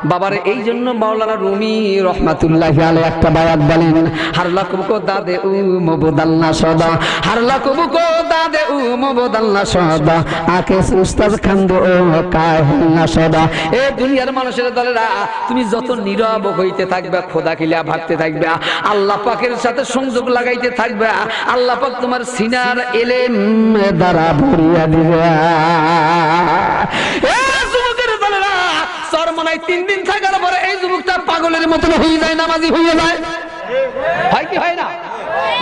বাবারে এই জন্য মাওলানা রুমি রহমাতুল্লাহি আলাইহি একটা বায়াত বলেন, হারলা কুবকো দাদে উ মবদালনা সদা, হারলা কুবকো দাদে উ মবদালনা সদা, আকে উস্তাদ খান্দো কাহিনা সদা। এ দুনিয়ার মানুষের দলেরা, তুমি যত নীরব হইতে থাকবে, খোদা কিলা ভাবতে থাকবে, আল্লাহ পাকের সাথে সংযোগ লাগাইতে থাকবে, আল্লাহ পাক তোমার সিনার ইলম দ্বারা ভরিয়া দিবে। চরমনায় 3 দিন থাকার পরে এই যুবকটা পাগলের মতন হয়ে যায়, নামাজি হয়ে যায়, হয় কি হয় না?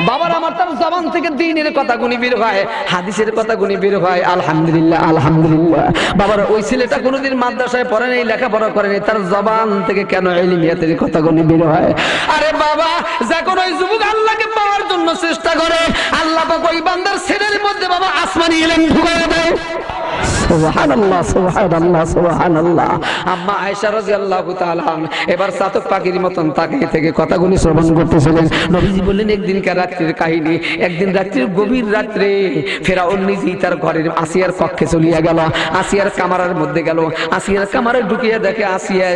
বাবার আমার তার জবান থেকে দ্বীনের কথা গুনি বের হয়, হাদিসের কথা গুনি বের হয়। আলহামদুলিল্লাহ আলহামদুলিল্লাহ। বাবার ওই ছেলেটা কোনোদিন মাদ্রাসায় পড়ে নাই, লেখাপড়া করে নাই, তার জবান থেকে কেন ইলমিয়াতের কথা গুনি বের হয়? আরে বাবা, যখন ওই যুবক আল্লাহকে পাওয়ার জন্য চেষ্টা করে, আল্লাহ পাক ওই বান্দার ছেলের মধ্যে বাবা আসমানি ইলম ঢুকায় দেয়। সুবহানাল্লাহ সুবহানাল্লাহ সুবহানাল্লাহ। আম্মা আয়েশা রাদিয়াল্লাহু তাআলা এবার চাতক পাখির মতন তাকিয়ে থেকে কথাগুলি শ্রবণ করতেছিলেন। নবীজি বললেন, একদিনকার রাত্রির কাহিনী। একদিন রাত্রির গভীর রাত্রে ফেরাউন নিজেই তার ঘরের আসিয়ার কক্ষে চলিয়া গেল, আসিয়ার কামারের মধ্যে গেল, আসিয়ার কামারে ঢুকিয়া দেখে আসিয়া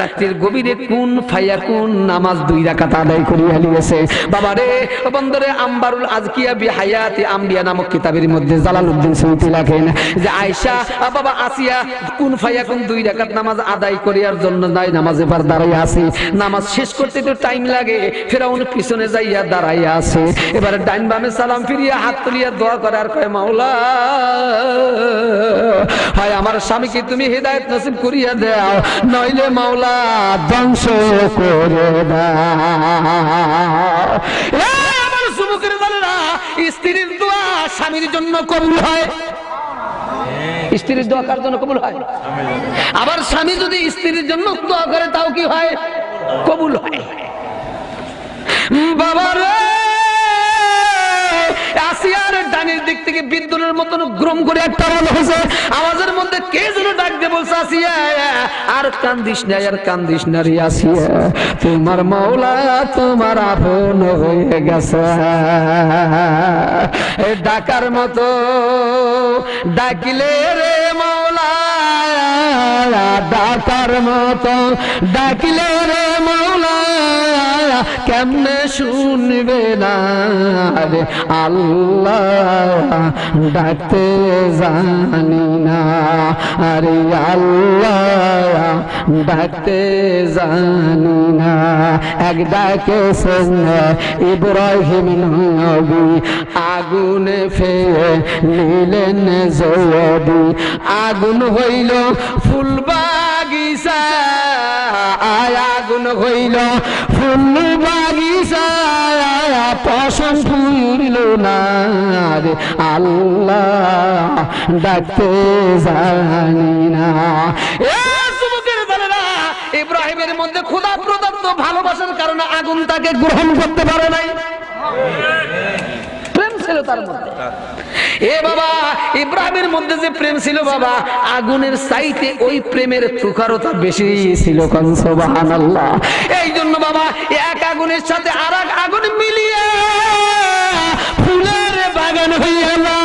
রাত্রির গভীরে কুন ফায়াকুন নামাজ 2 রাকাত আদায় করিয়া নিয়েছে। বাবারে বন্দরে আম্বারুল আজকিয়া বিহায়াতি আম্বিয়া নামক কিতাবের মধ্যে জালালউদ্দিন সুয়ুতি লেখেন যে আয়েশা বাবা আসিয়া কুন ফায়াকুন 2 রাকাত নামাজ আদায় করিয়ার জন্য নামাজে পার দাঁড়াইয়া আছে। নামাজ শেষ করতে তো টাইম লাগে, ফেরাউন পিছনে যাইয়া দাঁড়াইয়া আছে। এবারে ডাইন বামে সালাম ফিরিয়া হাত তুলিয়া দোয়া করে আর কয়, মাওলা হয় আমার স্বামীকে তুমি হিদায়াত নসিব করিয়া দাও, নইলে মাওলা ধ্বংস করে দাও। আমার যুবকের দলেরা, স্ত্রীর দোয়া স্বামীর জন্য কবুল হয়। স্ত্রীর দোয়া কার জন্য কবুল হয়? আবার স্বামী যদি স্ত্রীর জন্য দোয়া করে তাও কি হয়? কবুল হয়। বাবারে আসিয়ার ডানের দিক থেকে বিদ্যুতের মতন গ্রম করে একটা আওয়াজ হয়েছে। আওয়াজের মধ্যে কে যেন ডাক দিয়ে বলছে, আসিয়া আর কান্দিস না, আর কান্দিস না রে আসিয়া, তোমার মাওলা তোমার আপন হয়ে গেছে। ডাকার মতো ডাকিলে রে মাওলা, ডাকার মতো ডাকিলে রে মাওলা, কেমনে শুনবে না রে আল্লাহ, ডাকতে জানি না আরে আল্লাহ, ডাকতে জানি না। এক ডাকেছেন ইব্রাহিম নবী, আগুনে ফেলে নিলেন যদি, আগুন হইল ফুল বাগিচা, আগুন হইল ফুল বাগিচা, পশম ফুরিল না রে আল্লাহ, ডাকতে জানি না। ইব্রাহিমের মধ্যে খোদা প্রদত্ত ভালোবাসার কারণে আগুন তাকে গ্রহণ করতে পারে নাই, প্রেম ছিল তার মধ্যে। এ বাবা, ইব্রাহিমের মধ্যে যে প্রেম ছিল বাবা, আগুনের চাইতে ওই প্রেমের তুখারতা বেশি ছিল। সুবহানাল্লাহ। এই জন্য বাবা, এক আগুনের সাথে আর এক আগুন মিলিয়ে ফুলের বাগান হইয়া না,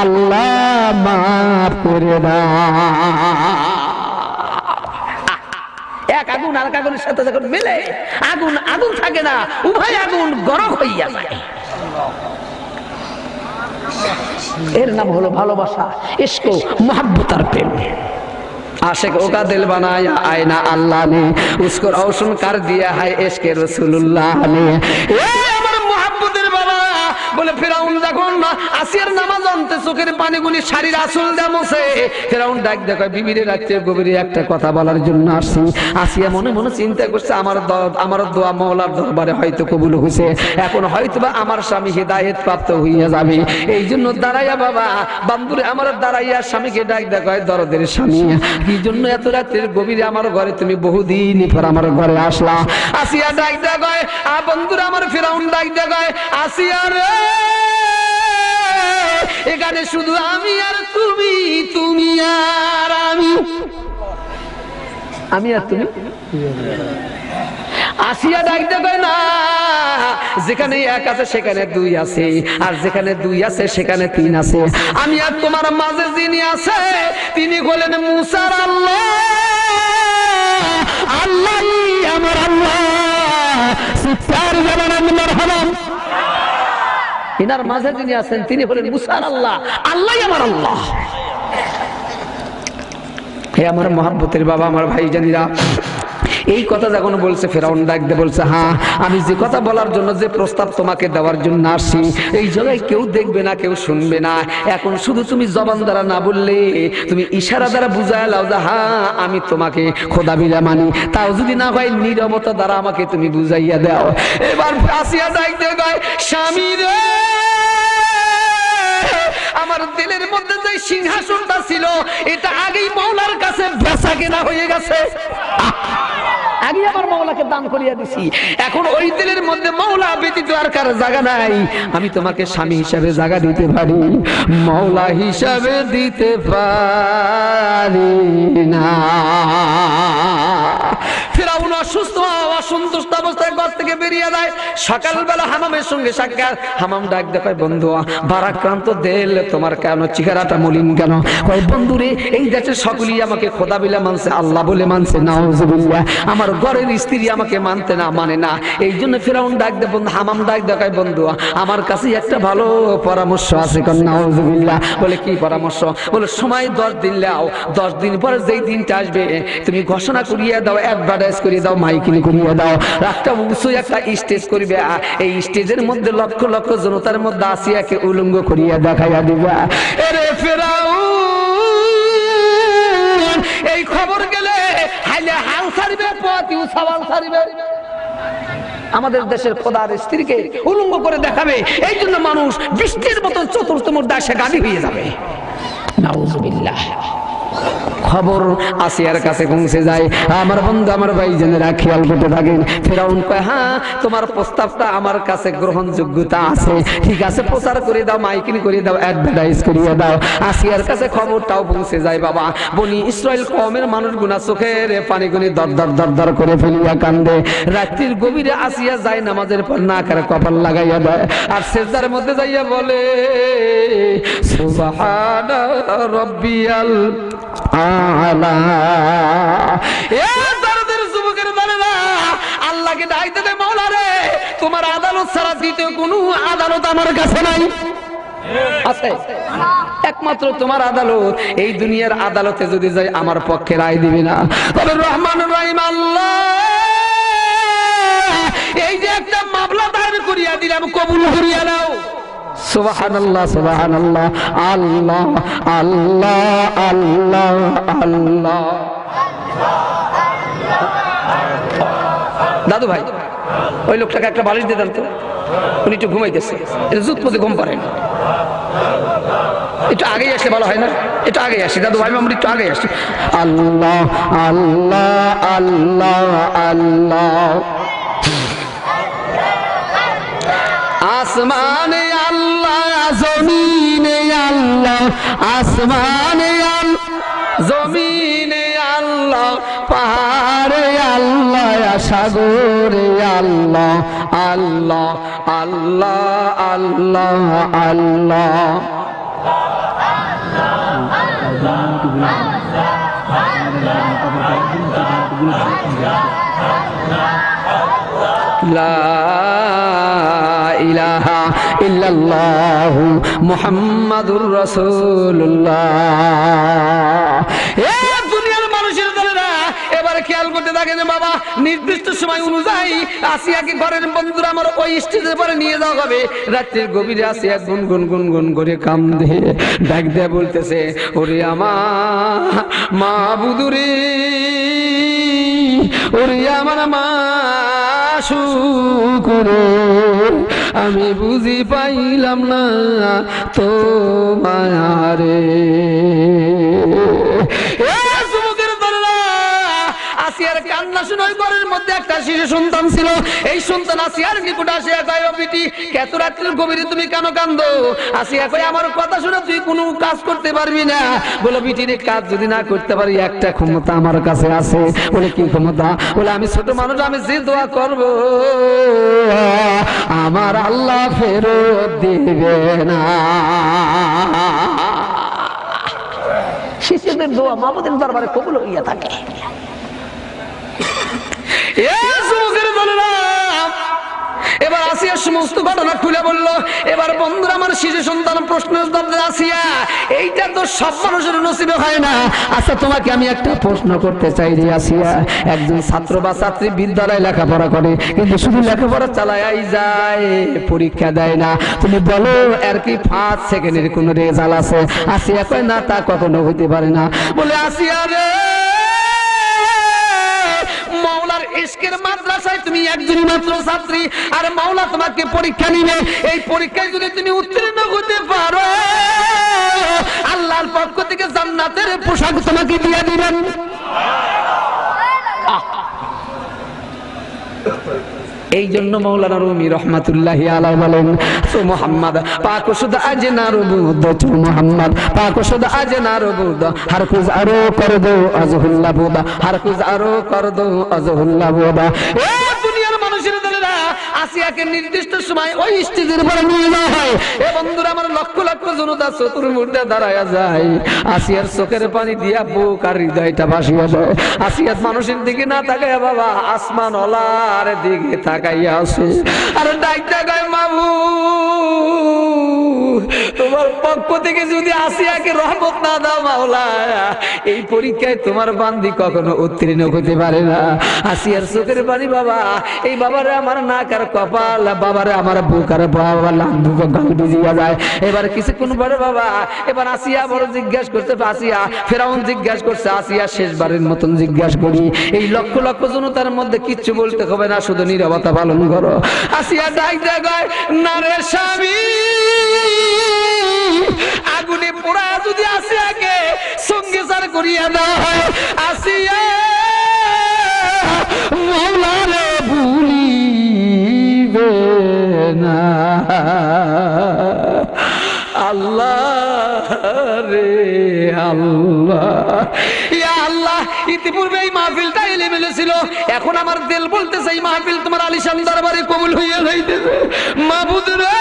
আল্লাহ মাফ করে দাও। এক আগুন আর এক আগুনের সাথে যখন মিলে, আগুন আগুন থাকে না, উভয় আগুন গরম হইয়া যায়। এর নাম হলো ভালোবাসা, ইশক মোহাব্বতের প্রেম। आशिक ओका दिल बनाया आईना अल्लाह ने, उसको रोशन कर दिया है इश्क रसूलुल्लाह ने। বলে ফেরাউন যখন আসিয়ার নামাজ আনতে চোখের পানিগুলি শাড়ির আসল দেমছে, ফেরাউন ডাক দেখ, বিবিরে রাত্রে গভীরে একটা কথা বলার জন্য আসছি। আসিয়া মনে মনে চিন্তা করছে, আমার দোয়া মওলার দরবারে হয়তো কবুল হয়েছে, এখন হয়তোবা আমার স্বামী হিদায়াত প্রাপ্ত হইয়া যাবে। এই জন্য দাঁড়াইয়া বাবা বান্ধুরে আমার দাঁড়াইয়া স্বামীকে ডাক দেখ, দরদের স্বামী কি জন্য এত রাত্রের গভীরে আমার ঘরে তুমি বহুদিন পর আমার ঘরে আসলা? আসিয়া ডাক দেখ, বন্ধুরা আমার ফেরাউন ডাক দেখ, আসিয়া রে এখানে শুধু আমি আর তুমি, তুমি আর আমি, আমি আর তুমি। আসিয়া ডাক দেবে না, যেখানে এক আছে সেখানে দুই আছে, আর যেখানে দুই আছে সেখানে তিন আছে। আমি আর তোমার মাঝে যিনি আছে তিনি হলেন মুসার আল্লাহ। এনার মাঝে যিনি আছেন তিনি হলেন মুসার আল্লাহ, আল্লাহই আমার আল্লাহ। হে আমার মহব্বতের বাবা, আমার ভাইজানিরা, এই কথা যখন বলছে ফেরাউন ডাক দিয়ে বলছে, হ্যাঁ আমি যে কথা বলার জন্য, যে প্রস্তাব তোমাকে দেওয়ার জন্য আসছি, এই জায়গায় কেউ দেখবে না, কেউ শুনবে না। এখন শুধু তুমি জবান দ্বারা না বললে, তুমি ইশারা দ্বারা বুঝায় লাও যে হ্যাঁ আমি তোমাকে খোদা বিলা মানি। তাও যদি না হয় নীরবতা দ্বারা আমাকে তুমি বুঝাইয়া দাও। এবার আসিয়া ডাক দিয়ে কয়, স্বামী রে, আমার দিলের মধ্যে যে সিংহাসনটা ছিল এটা আগেই মাওলার কাছে বেচা কেনা হয়ে গেছে, আগে আমার মাওলাকে দান করিয়া দিছি। এখন ওই দিলের মধ্যে মাওলা ব্যতীত আর কারো জায়গা নাই। আমি তোমাকে স্বামী হিসাবে জায়গা দিতে পারি, মাওলা হিসাবে দিতে পারি না। ফিরাউন অসুস্থ, অসন্তুষ্ট অবস্থায় ঘর থেকে বেরিয়ে যায়। সকালবেলা হামামের সঙ্গে সাক্ষাৎ। হামাম ডাক দেখায়, বন্ধু ভারাক্রান্ত দেল, তোমার কেন চেহারাটা মলিন কেন? কয়, বন্ধুরে, এই দেশের সকলেই আমাকে খোদা বিলা মানছে, আল্লাহ বলে মানছে, নাউজুবিল্লাহ। আমার ঘরের স্ত্রী আমাকে মানতে না, মানে না। এই জন্য ফিরাউন ডাক দে, বন্ধু হামাম ডাক দেখায়, বন্ধু আমার কাছে একটা ভালো পরামর্শ আছে। কয়, নাউজুবিল্লাহ। বলে কি পরামর্শ? বলে সময় 10 দিন লাও, 10 দিন পরে যেই দিনটা আসবে তুমি ঘোষণা করিয়ে দাও, অ্যাডভার্টাইজ করিয়ে দাও, মাইকিং করিয়ে দাও, একটা উঁচু একটা স্টেজ করবে। এই স্টেজের মধ্যে লক্ষ লক্ষ জনতার মধ্যে আসিয়াকে উলঙ্গ করিয়া দেখাইয়া দিবা। এরে ফিরাউন, এই খবর গেলে হাইলে হাল ছাড়বে, পথিও সওয়াল ছাড়বে। আমাদের দেশের খোদার স্ত্রীকে উলঙ্গ করে দেখাবে, এই জন্য মানুষ বৃষ্টির মতো চতুর্থ মধ্যে এসে গালি হয়ে যাবে। নাউজুবিল্লাহ। খবর আসিয়ার কাছে পৌঁছে যায়। আমার বন্ধু, আমার ভাইজানেরা খেয়াল করতে থাকেন। ফিরাউন কয়, হ্যাঁ তোমার প্রস্তাবটা আমার কাছে গ্রহণযোগ্যতা আছে, ঠিক আছে, প্রচার করে দাও, মাইকিং করে দাও, অ্যাডভার্টাইজ করিয়ে দাও। আসিয়ার কাছে খবরটাও পৌঁছে যায়। বাবা, বনি ইসরাইল কওমের মানুষগুনা চোখের পানি গুনি দর দর দর দর করে ফেলিয়া কান্দে। রাত্রির গভীরে আসিয়া যায়, নামাজের পর না করে কপাল লাগাইয়া দেয়, আর সিজদার মধ্যে যাইয়া বলে, সুবহানা রাব্বিয়াল আলা। আল্লাহকে ডাকতে দে, মাওলা রে, তোমার আদালত ছাড়া দ্বিতীয় কোনো আদালত আমার কাছে নাই। আছে একমাত্র তোমার আদালত। এই দুনিয়ার আদালতে যদি যাই আমার পক্ষে রায় দিবি না। তবে রহমান রহিম আল্লাহ, এই যে একটা মামলা দায়ের করিয়া দিলাম, কবুল করিয়া নাও। সুবহানাল্লাহ, সুবহানাল্লাহ, আল্লাহ আল্লাহ আল্লাহ আল্লাহ। দাদু ভাই, ওই লোকটাকে একটা বালিশ দিয়ে দেন তো, উনি একটু ঘুমাইতেছে, এটা জুত পথে ঘুম পারেন। একটু আগেই আসলে ভালো হয় না? একটু আগে আসি দাদু ভাই, আমরা একটু আগে আসি। আল্লাহ আল্লাহ আল্লাহ আল্লাহ। আসমানে আল্লাহ, জমিনে আল্লাহ, আসমানে আল্লাহ, জমিনে আল্লাহ, পাহাড়ে আল্লাহ, সাগরে আল্লাহ, আল্লাহ আল্লাহ আল্লাহ আল্লাহ। লা ইলাহা ইল্লাল্লাহু মুহাম্মাদুর রাসূলুল্লাহ। এ দুনিয়ার মানুষের দলেরা এবারে খেয়াল করতে থাকে যে বাবা, নির্দিষ্ট সময় অনুযায়ী আসিয়াকে ঘরের বন্ধুরা আমার ওই স্টেজের পরে নিয়ে যাওয়া হবে। রাত্রির গভীরে আসিয়া গুনগুন গুনগুন করে কান্দে, ডাক দিয়ে বলতেছে, ওরে আমার মাবুদুরে, ওরে আমার মা শুকুরে, আমি বুঝি পাইলাম না তোমারে। আসিয়ার কান্না শুনে ঘরের মধ্যে একটা শিশু সন্তান ছিল। এই সন্তান আসিয়ার নিকট আসিয়া কয়, ও বিটি, এত রাত্রির গভীরে তুমি কেন কান্দো? আসিয়া কয়, আমার কথা শুনে তুই কোনো কাজ করতে পারবি না। বলে, বিটির কাজ যদি না করতে পারি, একটা ক্ষমতা আমার কাছে আছে। বলে, কি ক্ষমতা? বলে, আমি ছোট মানুষ, আমি যে দোয়া করব আমার আল্লাহ ফেরত দিবে না। শিশুদের দোয়া মাবুদের দরবারে কবুল হইয়া থাকে। এবার আসি আসিয়া সমস্ত ঘটনা খুলে বলল। এবার বন্ধুরা আমার, শিশু সন্তান প্রশ্ন আসিয়া, এইটা তো সব মানুষের নসিবে হয় না। আচ্ছা তোমাকে আমি একটা প্রশ্ন করতে চাই রে আসিয়া, একজন ছাত্র বা ছাত্রী বিদ্যালয়ে লেখাপড়া করে, কিন্তু শুধু লেখাপড়া চালায় যায়, পরীক্ষা দেয় না, তুমি বলো এর কি 5 সেকেন্ডের কোন রেজাল্ট আছে? আসিয়া কয় না, তা কখনো হইতে পারে না। বলে আসিয়া রে, মাওলার ইশকের মাদ্রাসায় তুমি একজনই মাত্র ছাত্রী, আর মাওলা তোমাকে পরীক্ষা নিবে। এই পরীক্ষায় যদি তুমি উত্তীর্ণ হতে পারো, আল্লাহর পক্ষ থেকে জান্নাতের পোশাক তোমাকে দিয়ে দিবেন। এই জন্য মাওলানা রুমি রহমাতুল্লাহি আলাইহি বলেন, তো মুহাম্মদ পাক শুদ আজ না রুবুদ, তো মুহাম্মদ পাক শুদ আজ না রুবুদ, হর কুজ আরো কর দো আজহুল্লাহ বুদা, হর কুজ আরো কর দো আজহুল্লাহ বুদা। এ দুনিয়ার মানুষের দলেরা আসিয়াকে নির্দিষ্ট সময় ওই স্টেজের উপরে নিয়ে যাওয়া হয়। এ বন্ধুরা আমার, লক্ষ লক্ষ জনতা চতুর্মুখে দাঁড়ায়া যায়। আসিয়ার চোখের পানি দিয়া বুক আর হৃদয়টা ভাসিয়া যায়। আসিয়ার মানুষের দিকে না তাকাইয়া বাবা আসমান ওলার দিকে তাকাইয়া আছে, আর ডাইটা গায় মাবু, তোমার পক্ষ থেকে যদি আসিয়াকে রহমত না দাও মাওলা, এই পরীক্ষায় তোমার বান্দি কখনো উত্তীর্ণ হতে পারে না। আসিয়ার চোখের পানি বাবা, এই বাবারে আমার নাক আর কপাল, বাবারে আমার বুক আর বাবা লাম্বুক গাল ভিজিয়া যায়। এবার কিছুক্ষণ পরে বাবা, এবার আসিয়া বড় জিজ্ঞাসা করতে, আসিয়া ফেরাউন জিজ্ঞাসা করছে, আসিয়া শেষবারের মতন জিজ্ঞাসা করি, এই লক্ষ লক্ষ জনতার মধ্যে কিচ্ছু বলতে হবে না, শুধু নীরবতা পালন করো। আসিয়া ডাক দেয়, না রে স্বামী, আগুনে পোড়া যদি আসিয়াকে সঙ্গে সার করিয়া দেওয়া হয়, আসিয়া মাওলারে ভুলিবে না। আল্লাহ রে আল্লাহ, ইয়া আল্লাহ, ইতিপূর্বে এই মাহফিলটা এলোমেলো ছিল, এখন আমার দিল বলতেছে এই মাহফিল তোমার আলিশান দরবারে কবুল হইয়া যাইতেছে। মাবুদ রে,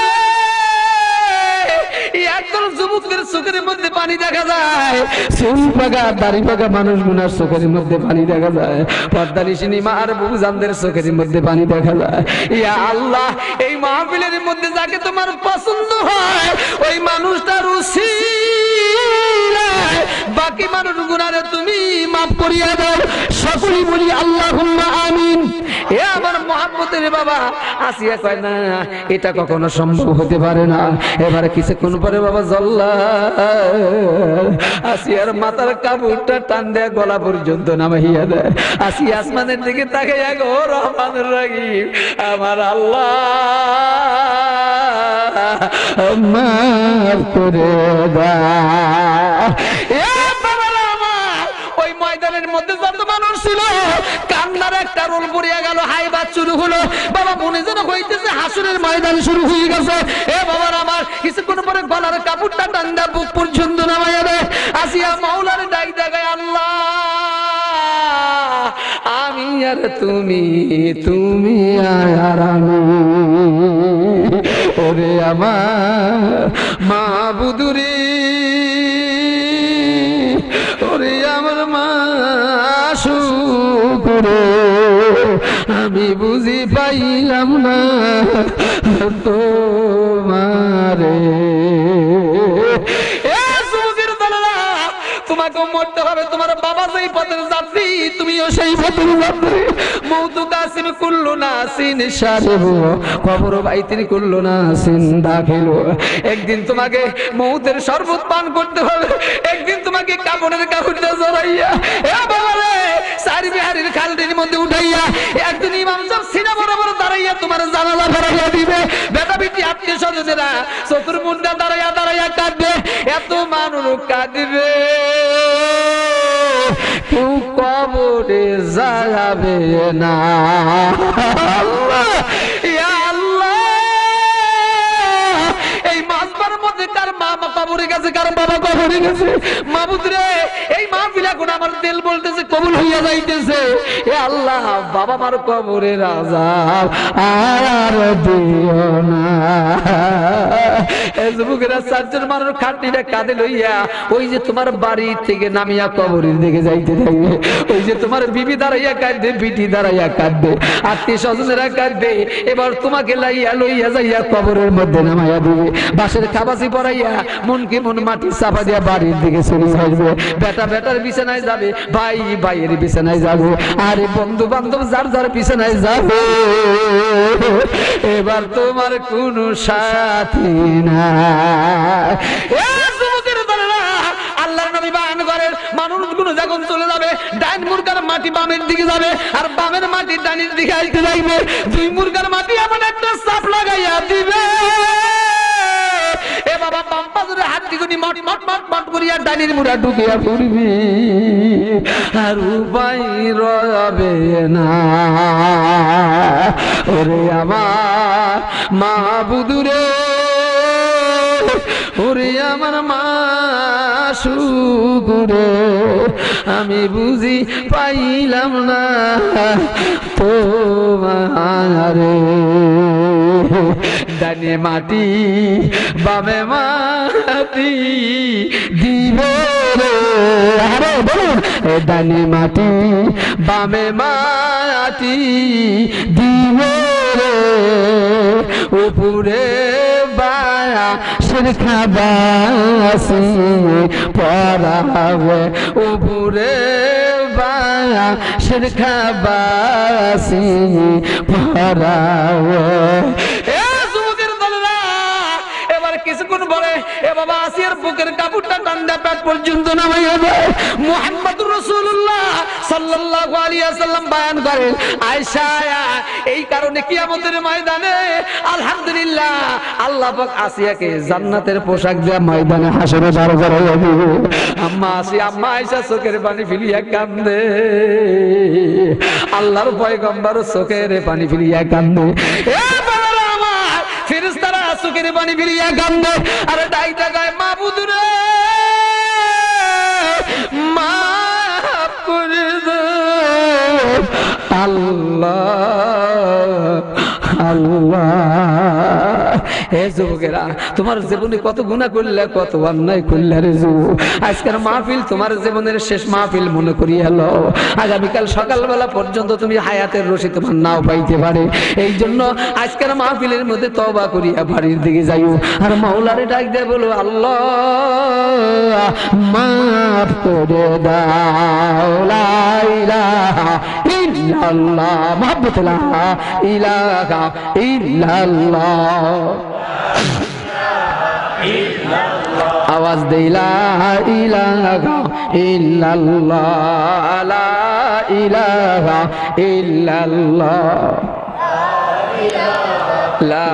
একদল যুবকদের চোখের মধ্যে পানি দেখা যায়, চুল পাকা দাড়ি পাকা মানুষ গুনার চোখের মধ্যে পানি দেখা যায়, পর্দানিশিনী মা আর বুবুজানদের চোখের মধ্যে পানি দেখা যায়। ইয়া আল্লাহ, এই মাহফিলের মধ্যে যাকে তোমার পছন্দ হয়, ওই মানুষটার উসিলায় বাকি মানুষ গুনারে তুমি মাফ করিয়া দাও। সকলেই বলি আল্লাহুম্মা আমিন। এ আমার মহব্বতের বাবা, আসিয়া কয় না, এটা কখনো সম্ভব হতে পারে না। এবারে কিছুক্ষণ পরে বাবা জল্লা আসিয়ার মাথার কাপড়টা টান দেয়া গলা পর্যন্ত নামাইয়া দেয়। আসিয়া আসমানের দিকে তাকাইয়া গো রহমানুর রহিম, আমার আল্লাহ মাফ করে দাও। ওই ময়দানের মধ্যে যত মানুষ ছিল, কান্নার একটা রোল পড়িয়া গেল, হাইবাদ শুরু হলো। বাবা মনে যেন হইতেছে হাসুরের ময়দান শুরু হয়ে গেছে। এ বাবার আমার, কিছুক্ষণ পরে গলার কাপড়টা টান্দা বুক পর্যন্ত নামাইয়া দেয়। আসিয়া মাওলার ডাক দেখায়, আল্লাহ আমি আর তুমি, তুমি আর আমি, ওরে আমার মাবুদুরে, ওরে আমার মাশুকুরে, আমি বুঝি পাইলাম না তোমারে। তোমাকে মরতে হবে, তোমার বাবা যেই পথের যাত্রী, তুমিও সেই পথের যাত্রী। মৌতু কাসিম কুল্লু নাসিন শারিবু, কবর বাইতিন কুল্লু নাসিন দাখিলু। একদিন তোমাকে মৌতের শরবত পান করতে হবে, একদিন তোমাকে কাপড়ের কাপড়টা জড়াইয়া, এ বাবা রে, সারি বিহারির খালটির মধ্যে উঠাইয়া, একদিন ইমাম সাহেব সিনা বরাবর দাঁড়াইয়া তোমার জানালা ভরাইয়া দিবে। বেটা বিটি আত্মীয় স্বজনেরা চতুর্মুণ্ডা দাঁড়াইয়া দাঁড়াইয়া কাঁদবে, এত মানুষ কাঁদবে, কেউ কবরে যাবে না। আল্লাহ, ইয়া আল্লাহ, এই মাসবার মধ্যে কার মা মা কবরে গেছে, কারো বাবা কবরে গেছে। মাবুদ রে, এই মাহফিল এখন আমার দিল বলতেছে কবুল হইয়া যাইতেছে। এ আল্লাহ, বাবা মার কবরের আযাব আর দিও না। এই যুবকেরা চারজন মানুষ খাটনিটা কাঁধে লইয়া ওই যে তোমার বাড়ি থেকে নামিয়া কবরের দিকে যাইতে থাকবে। ওই যে তোমার বিবি দাঁড়াইয়া কাঁদবে, বিটি দাঁড়াইয়া কাঁদবে, আত্মীয় স্বজনেরা কাঁদবে। এবার তোমাকে লাইয়া লইয়া যাইয়া কবরের মধ্যে নামাইয়া দিবে। বাঁশের খাবাসি পরাইয়া মনকে মন মাটি চাপা দিয়া বাড়ির দিকে চলে আসবে। বেটা বেটার বিছানায় যাবে, ভাই ভাইয়ের বিছানায় যাবে, আর বন্ধু বান্ধব যার যার বিছানায় যাবে। এবার তোমার কোনো সাথী না। আল্লাহর নবী বয়ান করেন, মানুষগুলো যখন চলে যাবে, ডাইন মুরগার মাটি বামের দিকে যাবে, আর বামের মাটি ডাইনের দিকে আসতে যাইবে। দুই মুরগার মাটি এমন একটা চাপ লাগাইয়া দিবে, এ বাবা বাম পাজরে হাত দিগুনি মট মট মট মট করিয়া ডাইনের মুড়া ঢুকিয়া পড়বি, আর উপায় রবে না। ওরে আমার মাবুদ রে, ওরে আমার মাসুক রে, আমি বুঝি পাইলাম না তোমারে। ডানে মাটি বামে মাটি দিবে রে, আরে বলুন, ডানে মাটি বামে মাটি দিবে রে, উপরে বায়াসের খাবাসি পরাবে, উপরে বায়াসের খাবাসি পরাবে। কিছুক্ষণ পরে এ বাবা আসিয়ার বুকের কাপড়টা কান্দা পেট পর্যন্ত নামাইয়া দেয়। মুহাম্মদুর রাসূলুল্লাহ সাল্লাল্লাহু আলাইহি ওয়াসাল্লাম বয়ান করেন, আয়েশা এই কারণে কিয়ামতের ময়দানে আলহামদুলিল্লাহ আল্লাহ পাক আসিয়াকে জান্নাতের পোশাক দিয়ে ময়দানে হাসরে দাঁড় করাইয়া দিবে। আম্মা আসিয়া, আম্মা আয়েশা চোখের পানি ফেলিয়া কান্দে, আল্লাহর পয়গম্বর চোখের পানি ফেলিয়া কান্দে। ফেরেশতারা চোখের পানি ফেলিয়া কান্দে, আরে ডাইটা গায় মাবুদ রে, মাফ করে দাও আল্লাহ আল্লাহ। হে যুবকেরা, তোমার জীবনে কত গুনাহ করলে, কত অন্যায় করলে রে যুবক। আজকের মাহফিল তোমার জীবনের শেষ মাহফিল মনে করিয়া লও। আগামীকাল সকালবেলা পর্যন্ত তুমি হায়াতের রশি তোমার নাও পাইতে পারে। এই জন্য আজকের মাহফিলের মধ্যে তওবা করিয়া বাড়ির দিকে যাইও, আর মাওলারে ডাক দিয়ে বলো, আল্লাহ মাফ করে দাও, লা ইলাহা ইল্লাল্লাহ, মুহাম্মদ লা ইলাহা ইল্লাল্লাহ। আওয়াজ দে, লা ইলাহা ইল্লাল্লাহ, লা ইলাহা ইল্লাল্লাহ, লা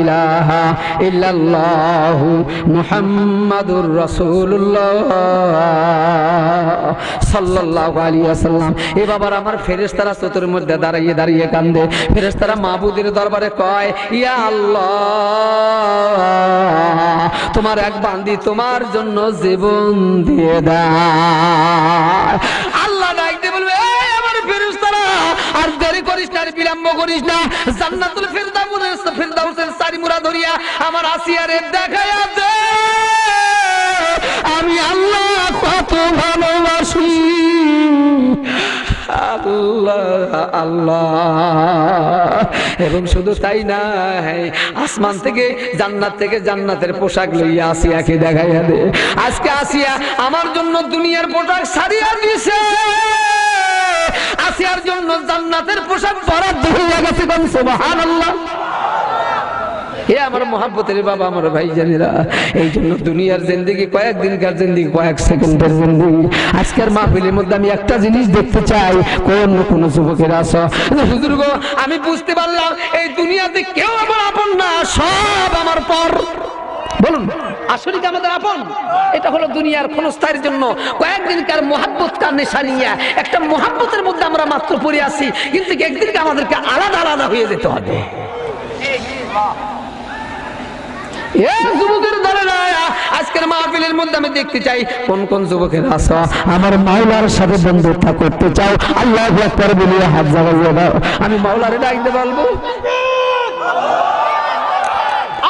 ইলাহা ইল্লাল্লাহ মুহাম্মাদুর রাসূলুল্লাহ সাল্লাল্লাহু আলাইহি ওয়াসাল্লাম। এ বাবার আমার ফেরেশতারা চতুর মধ্যে দাঁড়িয়ে দাঁড়িয়ে কান্দে। ফেরেশতারা মাবুদের দরবারে কয়, ইয়া আল্লাহ, তোমার এক বান্দি তোমার জন্য জীবন দিয়ে দেয়। আল্লাহ ডাকতে বলবে, এই আমার ফেরেশতারা, আর দেরি করিস না, আর বিলম্ব করিস না, জান্নাতুল ফিরদাউসের চারি মুরা ধরিয়া আমার আসিয়ারে দেখায়া দে, আমি আল্লাহ কত ভালোবাসি। আল্লাহ আল্লাহ। এবং শুধু তাই না, আসমান থেকে জান্নাত থেকে জান্নাতের পোশাক লইয়া আসিয়াকে দেখাইয়া দে। আজকে আসিয়া আমার জন্য দুনিয়ার পোশাক ছাড়িয়া দিছে, আসিয়ার জন্য জান্নাতের পোশাক বরাদ্দ হইয়া গেছে। সুবহানাল্লাহ। হে আমার মহাব্বতের বাবা, আমার ভাই জানেরা, এই জন্য দুনিয়ার জিন্দেগি কয়েকদিনকার জিন্দেগি, কয়েক সেকেন্ডের জিন্দেগি। আজকের মাহফিলের মধ্যে আমি একটা জিনিস দেখতে চাই, কোন যুবকের আছো, হুজুর গো আমি বুঝতে পারলাম এই দুনিয়াতে কেউ আমার আপন না, সব আমার পর। বলুন, আসলে কি আমাদের আপন? এটা হলো দুনিয়ার ক্ষণস্থায়ের জন্য কয়েকদিনকার মহাব্বত কার নেশা নিয়ে একটা মহাব্বতের মধ্যে আমরা মাত্র পড়ে আছি, কিন্তু একদিনকে আমাদেরকে আলাদা আলাদা হয়ে যেতে হবে। যুবকের দলেরা আজকের মাহফিলের মধ্যে আমি দেখতে চাই কোন কোন যুবকের আছো আমার মাওলার সাথে বন্ধুত্ব করতে চাও, আল্লাহু আকবার বলে হাত জাগাইয়ে দাও। আমি মাওলারে ডাকতে বলবো।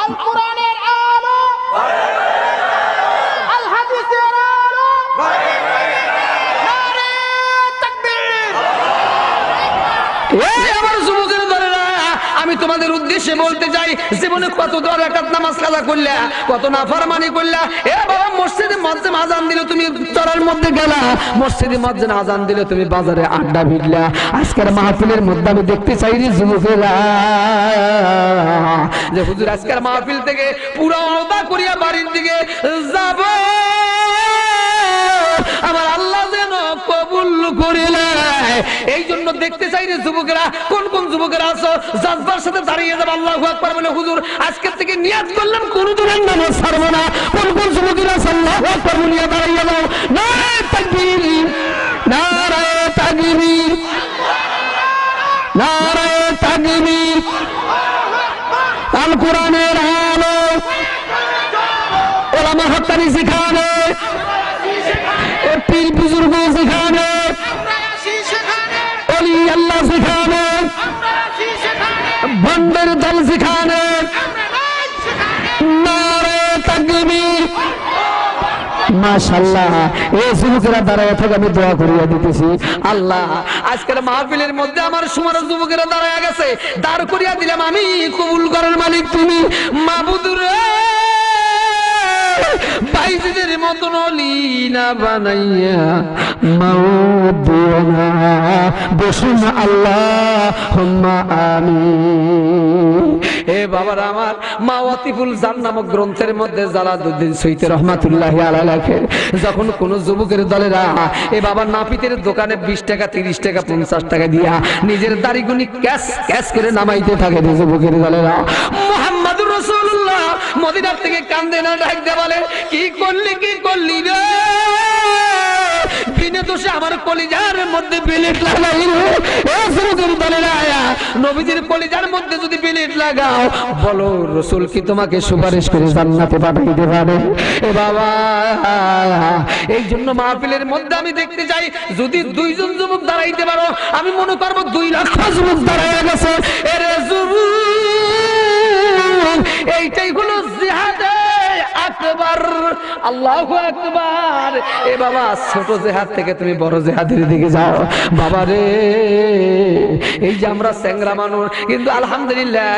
আল কোরআনের আলো, আল হাদিসের আলো, নারে তাকবীর। এই আমার যুবকের দলেরা, আমি তোমাদের উদ্দেশ্যে বলতে চাই, জীবনে কত দর রাকাত নামাজ কাজা করলা, কত নাফরমানি করলা। এ বাবা, মসজিদে মুয়াজ্জিন আযান দিলে তুমি চরার মধ্যে গেলা, মসজিদে মুয়াজ্জিন আযান দিলে তুমি বাজারে আড্ডা ভিড়লা। আজকের মাহফিলের মধ্যে আমি দেখতে চাই রে যুবকেরা, যে হুজুর আজকের মাহফিল থেকে পুরো ওদা করিয়া বাড়ির দিকে যাব, আমার আল্লাহ যেন কবুল করে নেয়। এই জন্য দেখতে চাই রে যুবকেরা, কোন কোন যুবকেরা আছো জাজবার সাথে দাঁড়িয়ে যাবে আল্লাহু আকবার বলে, হুজুর আজকের থেকে নিয়াত করলাম কোনদিন নামাজ ছাড়বো না। কোন কোন যুবকেরা আছো আল্লাহু আকবার বলে দাঁড়িয়ে যাও। নারে তাকবীর, নারে তাকবীর, নারে তাকবীর। আল কোরআনের আলো, ওলামা হত্যানি শিখানে, পীর বুজুর্গ শিখানে, অলি আল্লাহ শিখানে, বন্দের দল শিখানে। নারে তাকবীর। মাশাআল্লাহ, এই যুবকেরা দাঁড়ায় থাকে, আমি দোয়া করিয়া দিতেছি। আল্লাহ আজকের মাহফিলের মধ্যে আমার সুমার যুবকেরা দাঁড়ায় গেছে, দাঁড় করিয়া দিলাম আমি, কবুল করার মালিক তুমি। মাবুদ রে, বাইজিদের মতন অলি না বানাইয়া মাউদ দিও না, বসুন আল্লাহুম্মা আমিন। এ বাবার আমার, মাওয়াতিফুল জান নামক গ্রন্থের মধ্যে জালালউদ্দিন সৈয়দ রহমাতুল্লাহি আলাইহি লেখেন, যখন কোন যুবকের দলেরা এ বাবার নাপিতের দোকানে 20 টাকা 30 টাকা 50 টাকা দিয়া নিজের দাড়িগুনি ক্যাশ ক্যাশ করে নামাইতে থাকে যুবকের দলেরা, মুহাম্মদুর রাসূলুল্লাহ মদিনার থেকে কান্দে না ডাক দিয়ে বলে, কি করলি রে, বিনা দোষে আমার কলিজার মধ্যে বিলেট লাগাই রে। এ যুবকের দলেরা, নবীজির কলিজার মধ্যে যদি বিলেট লাগাও, বলো রাসূল কি তোমাকে সুপারিশ করে জান্নাতে পাঠাইতে পারে? এ বাবা, এই জন্য মাহফিলের মধ্যে আমি দেখতে চাই, যদি 2 জন যুবক দাঁড়াইতে পারো, আমি মনে করবো 2 লক্ষ যুবক দাঁড়াইয়া গেছে। এরে যুবক, এইটাই হলো জিহাদে আকবার। আল্লাহু আকবার। এ বাবা, ছোট জিহাদ থেকে তুমি বড় জিহাদের দিকে যাও। বাবা রে, এই যে আমরা স্যাংরা মানুষ, কিন্তু আলহামদুলিল্লাহ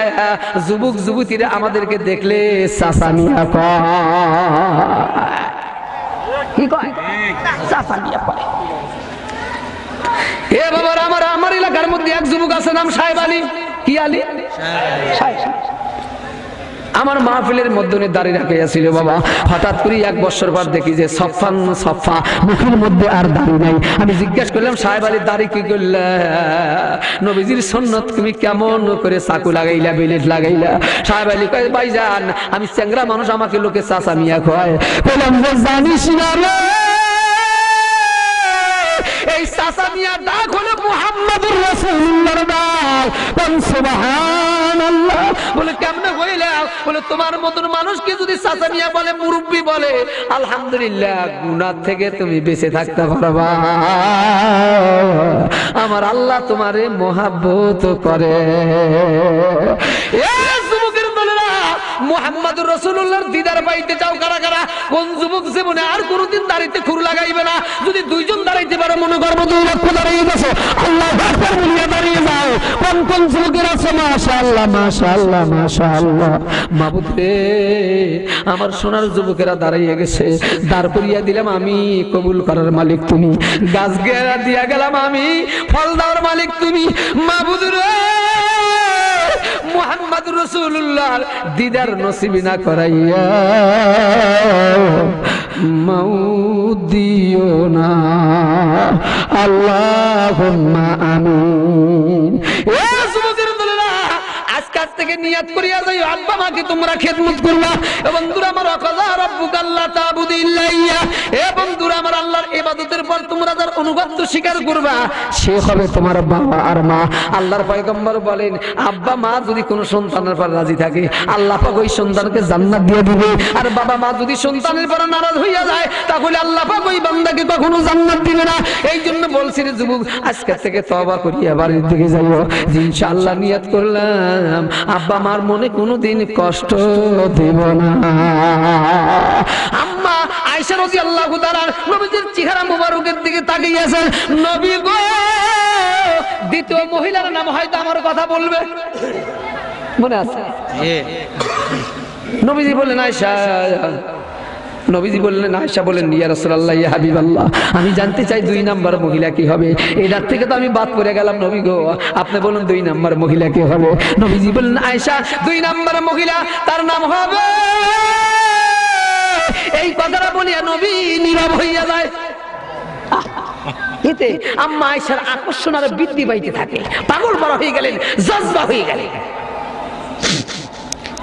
যুবক যুবতীরা আমাদেরকে দেখলে চাচা মিয়া কয়। কি কয়? চাচা মিয়া কয়। এ বাবা, আমার এলাকার মধ্যে এক যুবক আছে, নাম সাহেব আলী। কি আলী? সাহেব। আমার মাহফিলের মধ্যে দাঁড়িয়ে রাখিয়াছিল বাবা। হঠাৎ করে 1 বছর পর দেখি যে সফা মুখের মধ্যে আর দাড়ি নাই। আমি জিজ্ঞাসা করলাম, সাহেব আলী দাড়ি কি করলে? নবীজির সুন্নত তুমি কেমন করে চাকু লাগাইলা, বিলেট লাগাইলা? সাহেব আলী কয়, ভাইজান আমি চ্যাংরা মানুষ, আমাকে লোকে চাচা মিয়া কয়। বললাম যে জানিস না রে, এই চাচা মিয়া ডাক হলো মুহাম্মদুর রাসূলুল্লাহর ডাক। সুবহানাল্লাহ। বলে কেমনে হইলা? বলে তোমার মতন মানুষকে যদি চাচা মিয়া বলে, মুরব্বি বলে, আলহামদুলিল্লাহ গুনাহ থেকে তুমি বেঁচে থাকতে পারবা। আমার আল্লাহ তোমারে মহব্বত করে। মুহাম্মদুর রাসূলুল্লাহর দিদার পাইতে চাও কারা কারা? কোন যুবক জীবনে আর কোনদিন দাড়িতে খুর লাগাইবে না? যদি 2 জন দাঁড়াইতে পারো, মনে করবো 2 লক্ষ দাঁড়িয়ে গেছে। আল্লাহু আকবার বলিয়া দাঁড়িয়ে যাও। কোন কোন যুবকের আছে? মাশাআল্লাহ, মাশাআল্লাহ, মাশাআল্লাহ। মাবুদ রে, আমার সোনার যুবকেরা দাঁড়িয়ে গেছে, দাঁড় করিয়া দিলাম আমি, কবুল করার মালিক তুমি। গাছ গেরা দিয়া গেলাম আমি, ফল দেওয়ার মালিক তুমি। মাবুদ রে, মুহাম্মদুর রাসূলুল্লাহর দিদার নসিব না করাইয়া মাউত দিও না, আল্লাহুম্মা আমিন। এ যুবকের দলেরা, আজকে থেকে নিয়াত করিয়া যাই আব্বা মাকে তোমরা খেদমত করবা। বন্ধুরা আমার ওয়াকাযা রাব্বুকা আল্লা তা'বুদু ইল্লা ইয়্যাহ, এ বন্ধুরা আমার আল্লাহর ইবাদতের পর তোমরা যার অনুগত্য স্বীকার করবা সে হবে তোমার বাবা আর মা। আল্লাহর পয়গম্বর বলেন আব্বা মা যদি কোনো সন্তানের পর রাজি থাকে আল্লাহ পাক ওই সন্তানকে জান্নাত দিয়ে দিবে, আর বাবা মা যদি সন্তানের পর নারাজ হইয়া যায় তাহলে আল্লাহ পাক ওই বান্দাকে কখনো জান্নাত দিবে না। এই জন্য বলছি রে যুবক, আজকে থেকে তওবা করিয়া বাড়ির দিকে যাইও, যে ইনশাআল্লাহ নিয়ত করলাম আব্বা মার মনে কোনোদিন কষ্ট দেব না। আম্মা আয়েশা রাদিয়াল্লাহু তাআলা নবীজির চেহারা মোবারকের দিকে তাকিয়েছেন, নবী গো, দ্বিতীয় মহিলার নাম হয়তো আমার কথা বলবে, মনে আছে? নবীজি বললেন আয়েশা, নবীজি বললেন আয়েশা বলেন ইয়া রাসূলুল্লাহ ইয়া হাবিবাল্লাহ, আমি জানতে চাই 2 নাম্বার মহিলা কি হবে। এটার থেকে তো আমি বাদ পড়ে গেলাম, নবী গো আপনি বলুন 2 নাম্বার মহিলা কি হবে। নবীজি বললেন আয়েশা 2 নাম্বার মহিলা তার নাম হবে, এই কথাটা বলিয়া নবী নীরব হইয়া যায়। এতে আম্মা আয়েশার আকর্ষণ আর বৃদ্ধি পাইতে থাকে, পাগল বড় হয়ে গেলেন, জজ্বা হয়ে গেলেন।